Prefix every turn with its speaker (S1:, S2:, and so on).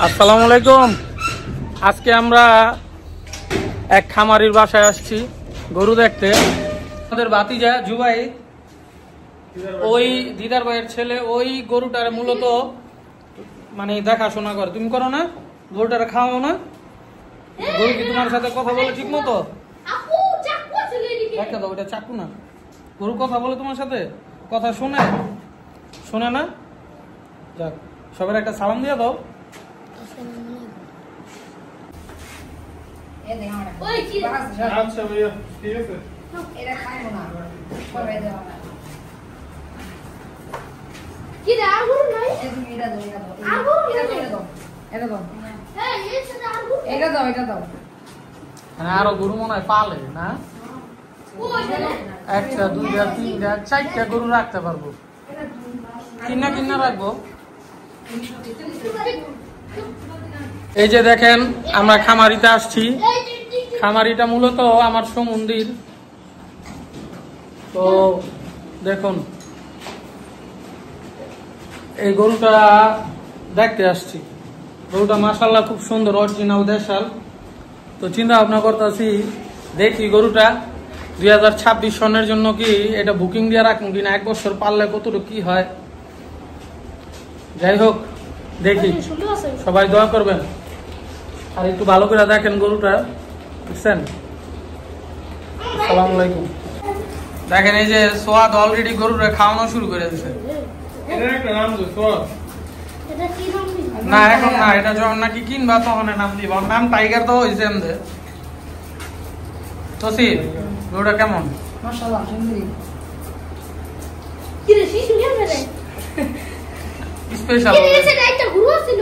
S1: আসসালামু আলাইকুম। আজকে আমরা এক খামারির বাসায় আসছি গরু দেখতে। আমাদের ভাতিজা জুবাই, ওই দিদার ভাইয়ের ছেলে, ওই গরুটার মূলত মানে দেখাশোনা করে। তুমি করো না? গরুটারে খাওয়াও না? গরু কি তোমার সাথে কথা বলে ঠিক মতো? দেখা দাও, ওটা চাকু না। গরু কথা বলে তোমার সাথে? কথা শোনে? শোনে না? যাক, সবার একটা সালাম দিয়ে দাও। আচ্ছা ভাইয়া, ঠিক আছে। এটা খাইবো না, পরে দেব না। কি রে, আর গরু নাই? এটা দাও, এটা দাও। আর গরু এটা দাও, এটা দাও। এই এটা আর গরু, এটা দাও, এটা দাও। মানে আরো গরু মনে হয় পালে না? একটা, দুইটা, তিনটা, চারটা গরু রাখতে পারবো। কিনা রাখবো। এই যে দেখেন, আমরা খামারিতে আসছি। খামারিটা মূলত আমার সমন্দির। তো দেখুন, এই গরুটা দেখতে আসছি। গরুটা মাশাআল্লাহ খুব সুন্দর, অরিজিনাল দেশাল। তো চিন্তা ভাবনা করতেছি, দেখি গরুটা 2026 সনের জন্য কি এটা বুকিং দিয়ে রাখুন কিনা, 1 বছর পারলে কতটুকু কি হয়। যাই হোক, দেখি, সবাই দোয়া করবেন আর একটু ভালো করে দেখেন গরুটা, বুঝছেন? আসসালামু আলাইকুম। দেখেন, এই যে সোয়াদ অলরেডি গরুটা খাওয়ানো শুরু করে দিয়েছে। এটার একটা নাম তো সোয়াদ। এটা কি নাম দিবা? না এখন না, এটা যখন নাকি কিনবা তখন নাম দিবা। নাম টাইগার তো হইছে এমদে। তসির, গরুটা কেমন? মাশাআল্লাহ, সুন্দরী। কি রে, শিশু কেমন রে? স্পেশাল। কি রে, সেটা একটা গরু ছিল।